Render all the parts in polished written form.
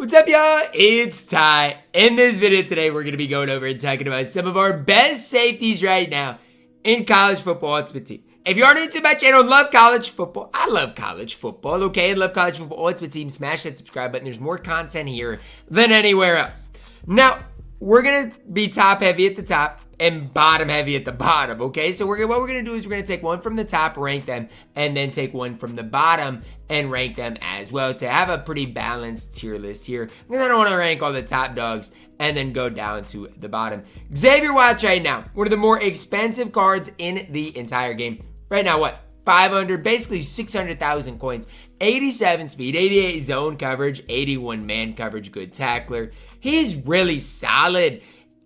What's up, y'all? It's Ty. In this video today, we're going to be going over and talking about some of our best safeties right now in college football Ultimate Team. If you aren't new to my channel and love college football, I love college football, okay? I love college football Ultimate Team. Smash that subscribe button. There's more content here than anywhere else. Now, we're going to be top heavy at the top and bottom heavy at the bottom, okay? So what we're going to do is we're going to take one from the top, rank them, and then take one from the bottom and rank them as well to have a pretty balanced tier list here. Because I don't want to rank all the top dogs and then go down to the bottom. Xavier Watts right now, one of the more expensive cards in the entire game. Right now, what? 500, basically 600,000 coins, 87 speed, 88 zone coverage, 81 man coverage, good tackler. He's really solid.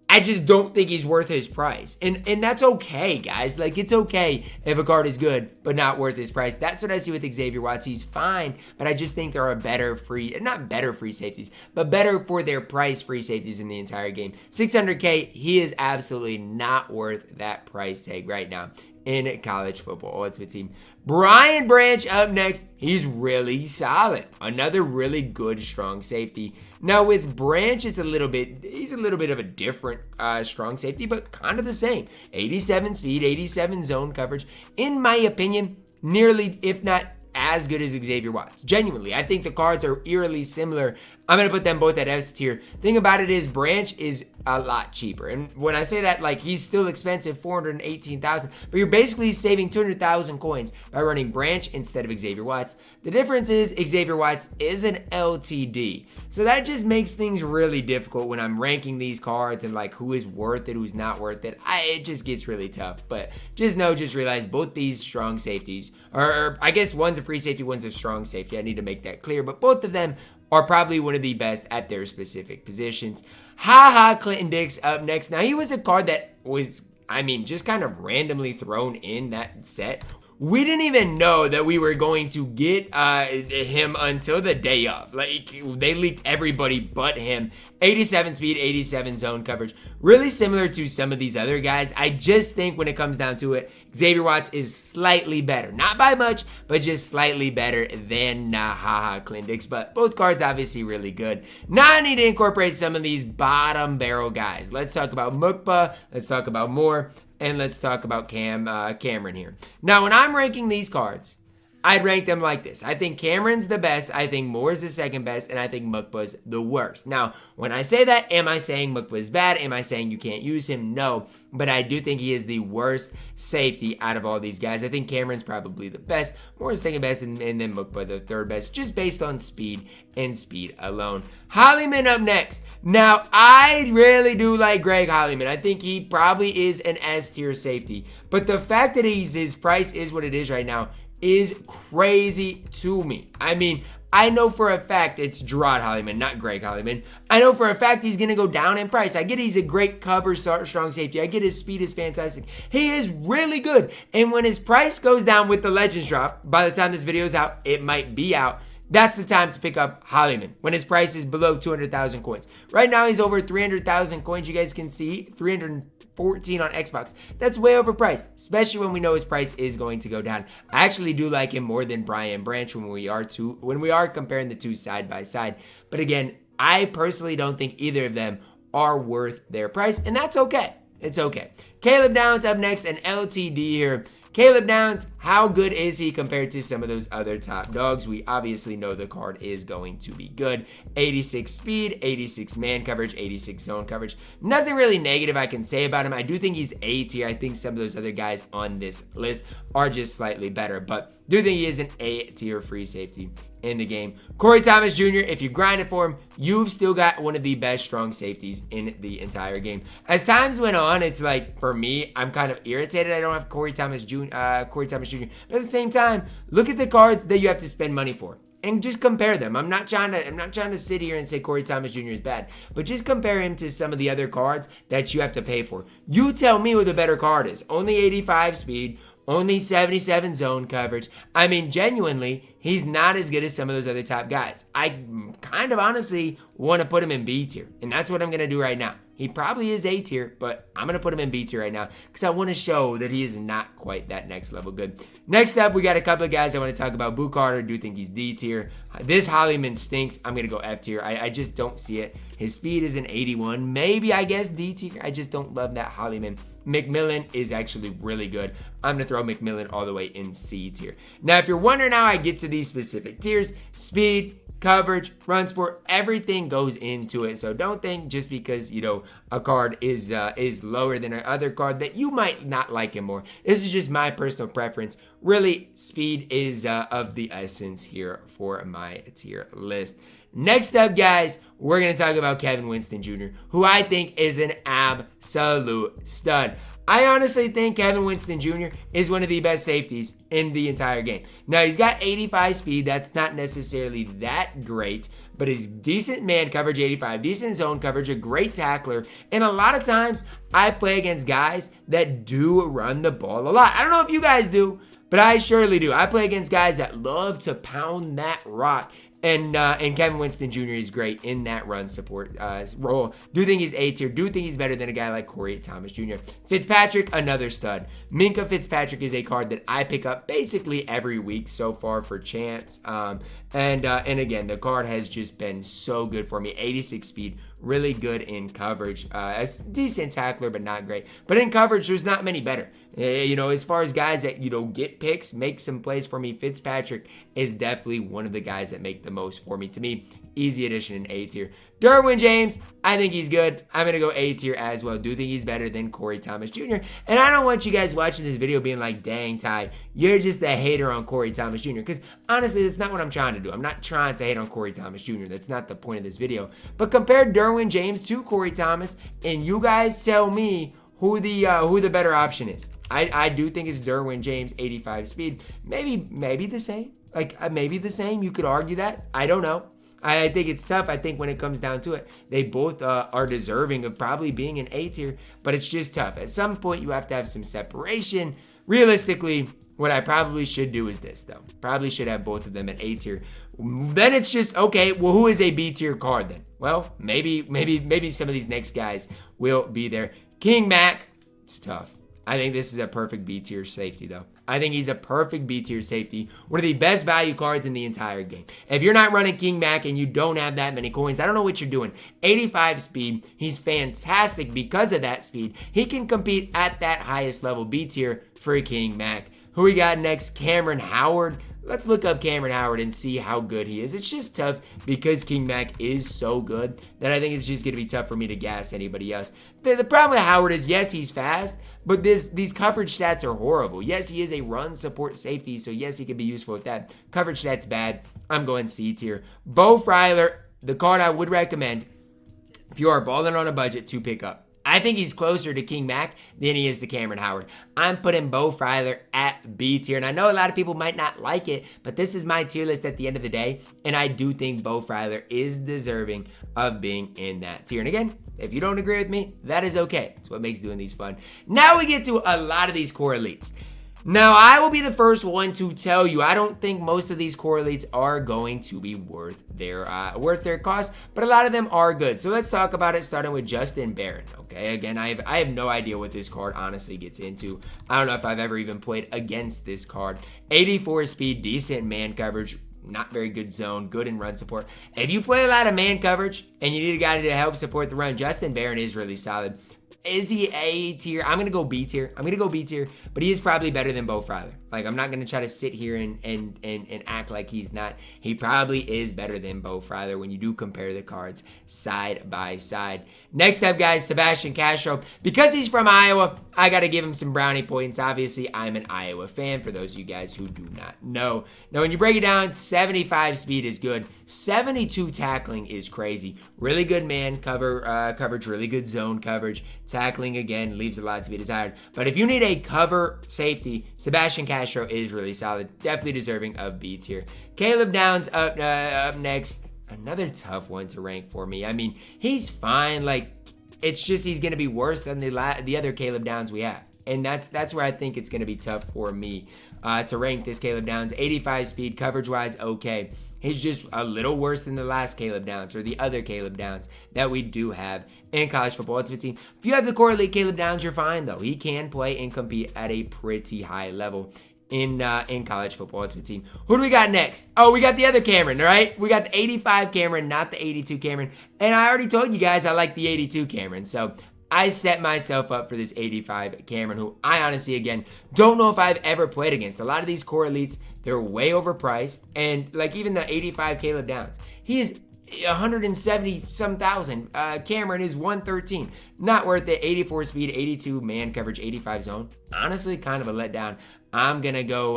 I just don't think he's worth his price. And that's okay, guys. Like, it's okay if a card is good, but not worth his price. That's what I see with Xavier Watts. He's fine, but I just think there are better not better free safeties, but better for their price free safeties in the entire game. 600K, he is absolutely not worth that price tag right now in college football Ultimate Team. Brian Branch up next. He's really solid. Another really good, strong safety. Now with Branch, he's a little bit of a different strong safety, but kind of the same. 87 speed, 87 zone coverage. In my opinion, nearly, if not as good as Xavier Watts. Genuinely, I think the cards are eerily similar. I'm going to put them both at S tier. Thing about it is Branch is a lot cheaper. And when I say that, like, he's still expensive, 418,000, but you're basically saving 200,000 coins by running Branch instead of Xavier Watts. The difference is Xavier Watts is an LTD. So that just makes things really difficult when I'm ranking these cards and like who is worth it, who's not worth it. It just gets really tough. But just realize both these strong safeties, or I guess one's a free safety, one's a strong safety. I need to make that clear, but both of them are probably one of the best at their specific positions. Clinton Dix up next. Now, he was a card that was, just kind of randomly thrown in that set. We didn't even know that we were going to get him until the day of. Like, they leaked everybody but him. 87 speed, 87 zone coverage. Really similar to some of these other guys. I just think when it comes down to it, Xavier Watts is slightly better. Not by much, but just slightly better than Clinton Dix. But both cards obviously really good. Now I need to incorporate some of these bottom barrel guys. Let's talk about Mukba. Let's talk about Moore. And let's talk about Cameron here. Now, when I'm ranking these cards, I'd rank them like this. I think Cameron's the best, I think Moore's the second best, and I think Mukba's the worst. Now, when I say that, am I saying Mukba's bad? Am I saying you can't use him? No, but I do think he is the worst safety out of all these guys. I think Cameron's probably the best, Moore's second best, and then Mukba the third best, just based on speed and speed alone. Hollyman up next. Now, I really do like Greg Hollyman. I think he probably is an S-tier safety, but the fact that his price is what it is right now is crazy to me. I know for a fact it's Gerard Hollyman, not Greg Hollyman. I know for a fact he's going to go down in price. I get he's a great cover strong safety. I get his speed is fantastic. He is really good. And when his price goes down with the Legends drop, by the time this video is out, it might be out. That's the time to pick up Hollyman when his price is below 200,000 coins. Right now, he's over 300,000 coins. You guys can see 314 on Xbox. That's way overpriced, especially when we know his price is going to go down. I actually do like him more than Brian Branch when we are comparing the two side by side. But again, I personally don't think either of them are worth their price, and that's okay. It's okay. Caleb Downs up next, an LTD here. Caleb Downs, how good is he compared to some of those other top dogs? We obviously know the card is going to be good. 86 speed, 86 man coverage, 86 zone coverage. Nothing really negative I can say about him. I do think he's A tier. I think some of those other guys on this list are just slightly better, but do think he is an A tier free safety in the game. Corey Thomas Jr., if you grind it for him, you've still got one of the best strong safeties in the entire game. As times went on, it's like, for me, I'm kind of irritated I don't have Corey Thomas Jr. But at the same time, look at the cards that you have to spend money for and just compare them. I'm not trying to sit here and say Corey Thomas Jr. is bad, but just compare him to some of the other cards that you have to pay for. You tell me what the better card is. Only 85 speed, only 77 zone coverage. Genuinely, he's not as good as some of those other top guys. I kind of honestly want to put him in B tier, and that's what I'm going to do right now. He probably is A tier, but I'm going to put him in B tier right now because I want to show that he is not quite that next level good. Next up, we got a couple of guys I want to talk about. Boo Carter, do think he's D tier. This Hollyman stinks. I'm going to go F tier. I just don't see it. His speed is an 81. Maybe, I guess, D tier. I just don't love that Hollyman. McMillan is actually really good. I'm going to throw McMillan all the way in C tier. Now, if you're wondering how I get to these specific tiers, speed, coverage, run support, everything goes into it. So don't think just because, a card is lower than another card that you might not like him more. This is just my personal preference. Really, speed is of the essence here for my tier list. Next up, guys, we're going to talk about Kevin Winston Jr., who I think is an absolute stud. I honestly think Kevin Winston Jr. is one of the best safeties in the entire game. Now, he's got 85 speed. That's not necessarily that great, but he's decent man coverage, 85, decent zone coverage, a great tackler. And a lot of times, I play against guys that do run the ball a lot. I don't know if you guys do, but I surely do. I play against guys that love to pound that rock. And Kevin Winston Jr. is great in that run support role. Do think he's A tier. Do think he's better than a guy like Corey Thomas Jr. Fitzpatrick, another stud. Minkah Fitzpatrick is a card that I pick up basically every week so far for champs. And again, the card has just been so good for me. 86 speed, really good in coverage. A decent tackler, but not great. But in coverage, there's not many better. As far as guys that, get picks, make some plays for me, Fitzpatrick is definitely one of the guys that make the most for me. To me, easy addition in A tier. Derwin James, I think he's good. I'm going to go A tier as well. Do think he's better than Corey Thomas Jr. And I don't want you guys watching this video being like, dang, Ty, you're just a hater on Corey Thomas Jr. Because honestly, that's not what I'm trying to do. I'm not trying to hate on Corey Thomas Jr. That's not the point of this video. But compare Derwin James to Corey Thomas, and you guys tell me who the better option is. I do think it's Derwin James, 85 speed. Maybe the same. Maybe the same. You could argue that. I don't know. I think it's tough. I think when it comes down to it, they both are deserving of probably being an A tier, but it's just tough. At some point, you have to have some separation. Realistically, what I probably should do is this, though. Probably should have both of them at A tier. Then it's just, okay, well, who is a B tier card then? Well, maybe some of these next guys will be there. King Mac, it's tough. I think this is a perfect B tier safety, though. I think he's a perfect B tier safety. One of the best value cards in the entire game. If you're not running King Mac and you don't have that many coins, I don't know what you're doing. 85 speed. He's fantastic because of that speed. He can compete at that highest level B tier for King Mac. Who we got next? Cameron Howard. Let's look up Cameron Howard and see how good he is. It's just tough because King Mac is so good that I think it's just going to be tough for me to gas anybody else. The problem with Howard is, yes, he's fast, but these coverage stats are horrible. Yes, he is a run support safety, so yes, he can be useful with that. Coverage stats bad. I'm going C tier. Bo Freiler, the card I would recommend if you are balling on a budget to pick up. I think he's closer to King Mac than he is to Cameron Howard. I'm putting Bo Freiler at B tier. And I know a lot of people might not like it, but this is my tier list at the end of the day. And I do think Bo Freiler is deserving of being in that tier. And again, if you don't agree with me, that is okay. It's what makes doing these fun. Now we get to a lot of these core elites. Now, I will be the first one to tell you, I don't think most of these core elites are going to be worth their cost, but a lot of them are good. So let's talk about it, starting with Justin Barron. Okay, again, I have no idea what this card honestly gets into. I don't know if I've ever even played against this card. 84 speed, decent man coverage, not very good zone, good in run support. If you play a lot of man coverage and you need a guy to help support the run, Justin Barron is really solid. Is he A tier? I'm going to go B tier. But he is probably better than Bo Freiler. I'm not going to try to sit here and act like he's not. He probably is better than Bo Freiler when you do compare the cards side by side. Next up, guys, Sebastian Castro. Because he's from Iowa, I got to give him some brownie points. Obviously, I'm an Iowa fan, for those of you guys who do not know. Now, when you break it down, 75 speed is good. 72 tackling is crazy. Really good man coverage, really good zone coverage. Tackling, again, leaves a lot to be desired. But if you need a cover safety, Sebastian Castro is really solid. Definitely deserving of B tier. Caleb Downs up next. Another tough one to rank for me. I mean, he's fine. It's just he's going to be worse than the other Caleb Downs we have. And that's where I think it's going to be tough for me to rank this Caleb Downs. 85 speed, coverage-wise, okay. He's just a little worse than the last Caleb Downs or the other Caleb Downs that we do have in college football ultimate team. If you have the core elite Caleb Downs, you're fine, though. He can play and compete at a pretty high level in college football ultimate team. Who do we got next? Oh, we got the other Cameron, right? We got the 85 Cameron, not the 82 Cameron. And I already told you guys I like the 82 Cameron. So I set myself up for this 85 Cameron, who I honestly, again, don't know if I've ever played against. A lot of these core elites, they're way overpriced. And like even the 85 Caleb Downs, he is 170 some thousand. Cameron is 113. Not worth it. 84 speed, 82 man coverage, 85 zone. Honestly, kind of a letdown. I'm gonna go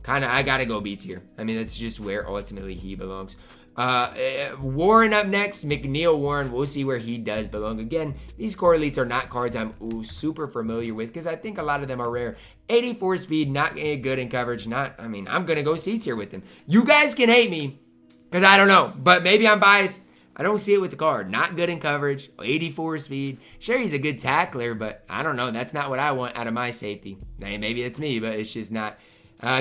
I gotta go B tier. I mean, that's just where ultimately he belongs. Warren up next. McNeil Warren. We'll see where he does belong. Again, these core elites are not cards I'm super familiar with because I think a lot of them are rare. 84 speed, not good in coverage. I'm gonna go C tier with him. You guys can hate me because I don't know, but maybe I'm biased. I don't see it with the card. Not good in coverage. 84 speed. Sure, he's a good tackler, but I don't know. That's not what I want out of my safety. Maybe it's me, but it's just not.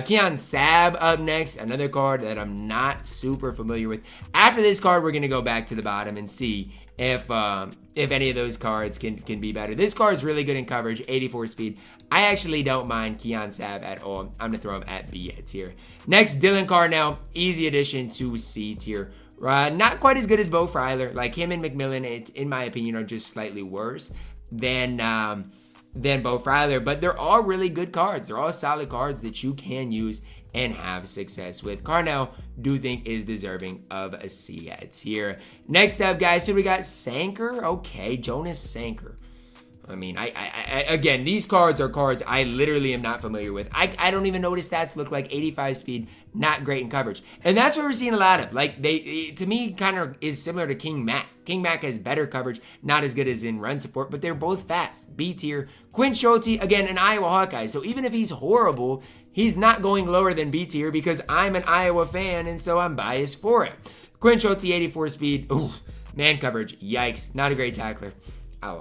Keon Sab up next, another card that I'm not super familiar with. After this card, we're going to go back to the bottom and see if any of those cards can be better. This card's really good in coverage, 84 speed. I actually don't mind Keon Sab at all. I'm going to throw him at B tier. Next, Dylan Carnell, easy addition to C tier. Not quite as good as Bo Fryler. Like him and McMillan, in my opinion, are just slightly worse than Bo Fryler, but they're all really good cards. They're all solid cards that you can use and have success with. Carnell, do think is deserving of a C tier. Next up, guys, who we got? Sanker? Okay, Jonas Sanker. I mean, I again, these cards are cards I literally am not familiar with. I don't even know what his stats look like. 85 speed, not great in coverage. And that's what we're seeing a lot of. Like, to me, kind of is similar to King Mac. King Mac has better coverage, not as good as in run support, but they're both fast. B tier. Quinn Schulte, again, an Iowa Hawkeye. So even if he's horrible, he's not going lower than B tier because I'm an Iowa fan, and so I'm biased for it. Quinn Schulte, 84 speed. Ooh, man coverage. Yikes. Not a great tackler. I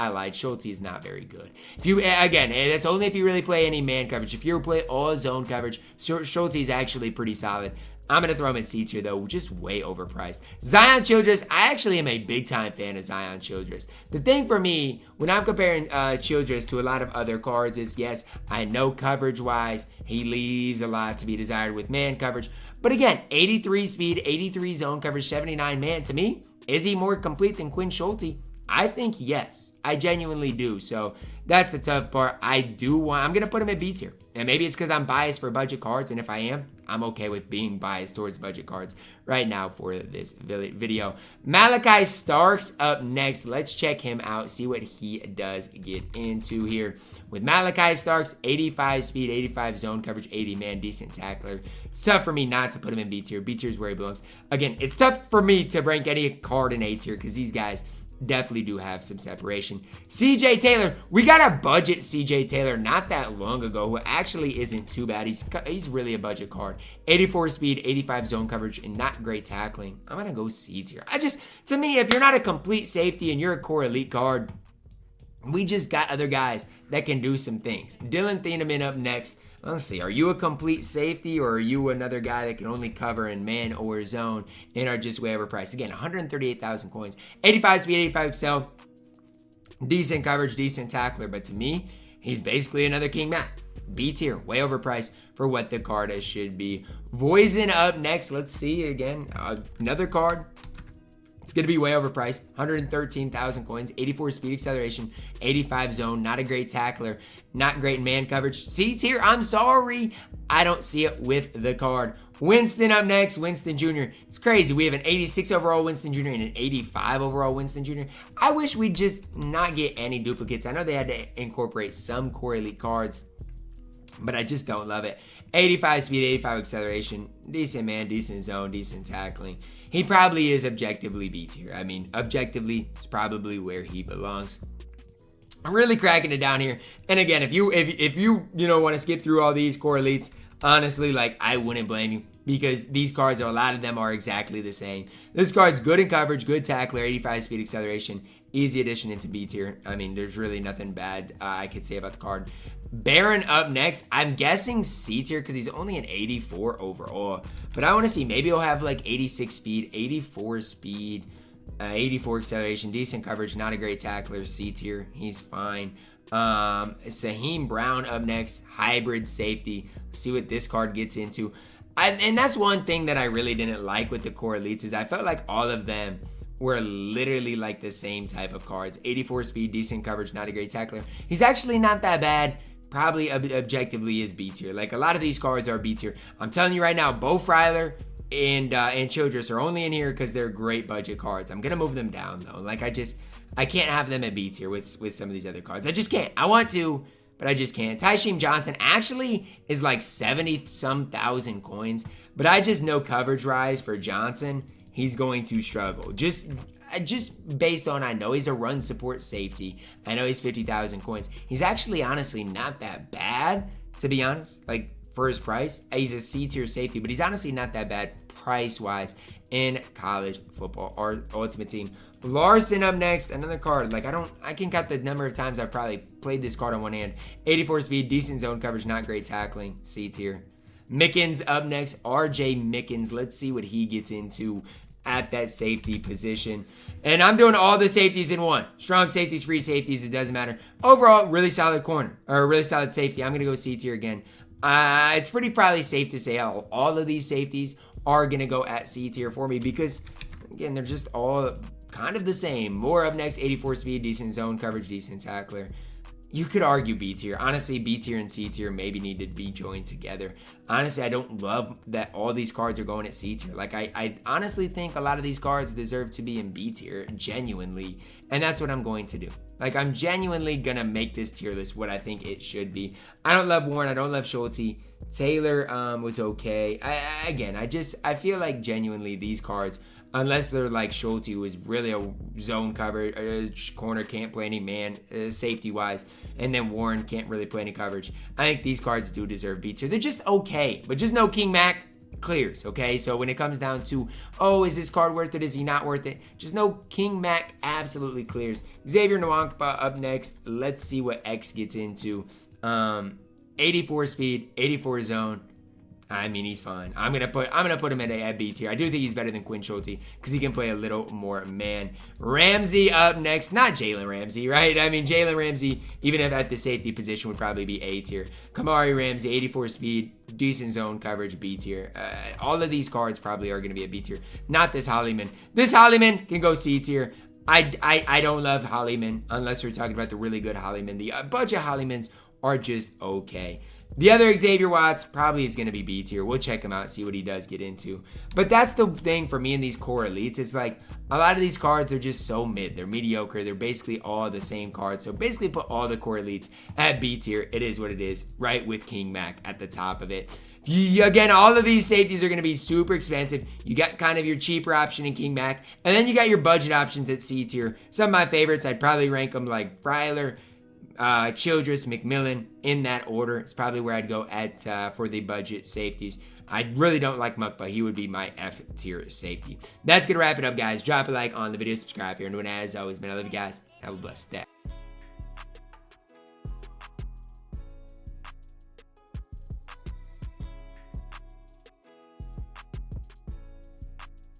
lied. Schulte is not very good. If you, again, that's only if you really play any man coverage. If you play all zone coverage, Schulte is actually pretty solid. I'm going to throw him in C tier, though, just way overpriced. Zion Childress, I actually am a big-time fan of Zion Childress. The thing for me, when I'm comparing Childress to a lot of other cards is, yes, I know coverage-wise, he leaves a lot to be desired with man coverage. But again, 83 speed, 83 zone coverage, 79 man. To me, is he more complete than Quinn Schulte? I think yes. I genuinely do. So that's the tough part. I'm going to put him in B tier. And maybe it's because I'm biased for budget cards. And if I am, I'm okay with being biased towards budget cards right now for this video. Malachi Starks up next. Let's check him out, see what he does get into here. With Malachi Starks, 85 speed, 85 zone coverage, 80 man, decent tackler. It's tough for me not to put him in B tier. B tier is where he belongs. Again, it's tough for me to rank any card in A tier because these guys definitely do have some separation. CJ Taylor, we got a budget CJ Taylor not that long ago who actually isn't too bad. He's really a budget card. 84 speed, 85 zone coverage, and not great tackling. I'm gonna go C tier. To me, if you're not a complete safety and you're a core elite card, we just got other guys that can do some things. Dylan Thieneman up next. Let's see, are you a complete safety or are you another guy that can only cover in man or zone and are just way overpriced? Again, 138,000 coins, 85 speed, 85 excel, decent coverage, decent tackler, but to me, he's basically another King Mac. B tier, way overpriced for what the card should be. Voisin up next. Let's see again, another card. It's going to be way overpriced. 113,000 coins, 84 speed acceleration, 85 zone. Not a great tackler. Not great man coverage. C tier, I'm sorry. I don't see it with the card. Winston up next. Winston Jr. It's crazy. We have an 86 overall Winston Jr. and an 85 overall Winston Jr. I wish we'd just not get any duplicates. I know they had to incorporate some core elite cards, but I just don't love it. 85 speed, 85 acceleration, decent man, decent zone, decent tackling. He probably is objectively B tier. I mean, objectively, it's probably where he belongs. I'm really cracking it down here. And again, if you want to skip through all these core elites, honestly, like, I wouldn't blame you. because these cards, a lot of them are exactly the same. This card's good in coverage, good tackler, 85 speed acceleration, easy addition into B tier. I mean, there's really nothing bad I could say about the card. Baron up next. I'm guessing C tier because he's only an 84 overall. But I want to see, maybe he'll have like 86 speed, 84 speed, 84 acceleration, decent coverage, not a great tackler. C tier, he's fine. Saheem Brown up next, hybrid safety. Let's see what this card gets into. And that's one thing that I really didn't like with the core elites is I felt like all of them were literally like the same type of cards. 84 speed, decent coverage, not a great tackler. He's actually not that bad. Probably objectively is B tier. Like a lot of these cards are B tier. I'm telling you right now, Bo Freiler and Childress are only in here because they're great budget cards. I'm gonna move them down though. Like I can't have them at B tier with some of these other cards. I just can't. I want to, but I just can't. Tysheem Johnson actually is like 70-some thousand coins, but I just know coverage rise for Johnson, he's going to struggle. Just based on, I know he's a run support safety. I know he's 50,000 coins. He's actually honestly not that bad, to be honest. Like for his price, he's a C tier safety, but he's honestly not that bad price-wise in college football or Ultimate Team. Larson up next, another card. Like I can count the number of times I've probably played this card on one hand. 84 speed, decent zone coverage, not great tackling, C tier. Mickens up next, RJ Mickens. Let's see what he gets into at that safety position. And I'm doing all the safeties in one. Strong safeties, free safeties, it doesn't matter. Overall, really solid corner, or really solid safety. I'm going to go C tier again. It's pretty probably safe to say all of these safeties are going to go at C tier for me because, again, they're just all kind of the same. Moore up next, 84 speed, decent zone coverage, decent tackler. You could argue B tier. Honestly, B tier and C tier maybe need to be joined together. Honestly, I don't love that all these cards are going at C tier. Like, I honestly think a lot of these cards deserve to be in B tier, genuinely. And that's what I'm going to do. Like, I'm genuinely going to make this tier list what I think it should be. I don't love Warren. I don't love Schulte. Taylor was okay. I feel like genuinely these cards, unless they're like Schulte, who is really a zone cover, corner, can't play any man, safety wise, and then Warren can't really play any coverage. I think these cards do deserve B tier. They're just okay, but just know King Mac clears, okay? So when it comes down to, oh, is this card worth it? Is he not worth it? Just know King Mac absolutely clears. Xavier Nwankpa up next. Let's see what X gets into. 84 speed, 84 zone. I mean, he's fine. I'm gonna put him at B tier. I do think he's better than Quinn Schulte because he can play a little more man. Ramsey up next. Not Jalen Ramsey, right? I mean, Jalen Ramsey, even if at the safety position, would probably be A tier. Kamari Ramsey, 84 speed, decent zone coverage, B tier. All of these cards probably are gonna be a B tier. Not this Hollyman. This Hollyman can go C tier. I don't love Hollyman unless we're talking about the really good Hollyman. The budget Hollymans are just okay. The other Xavier Watts probably is going to be B tier. We'll check him out, see what he does get into. But that's the thing for me in these core elites. It's like a lot of these cards are just so mid. They're mediocre. They're basically all the same cards. So basically put all the core elites at B tier. It is what it is, right, with King Mac at the top of it. Again, all of these safeties are going to be super expensive. You got kind of your cheaper option in King Mac. And then you got your budget options at C tier. Some of my favorites, I'd probably rank them like Freiler, Childress, McMillan, in that order. It's probably where I'd go at for the budget safeties. I really don't like Mukba. He would be my F tier safety. That's going to wrap it up, guys. Drop a like on the video, subscribe here, and as always, man, I love you guys. Have a blessed day.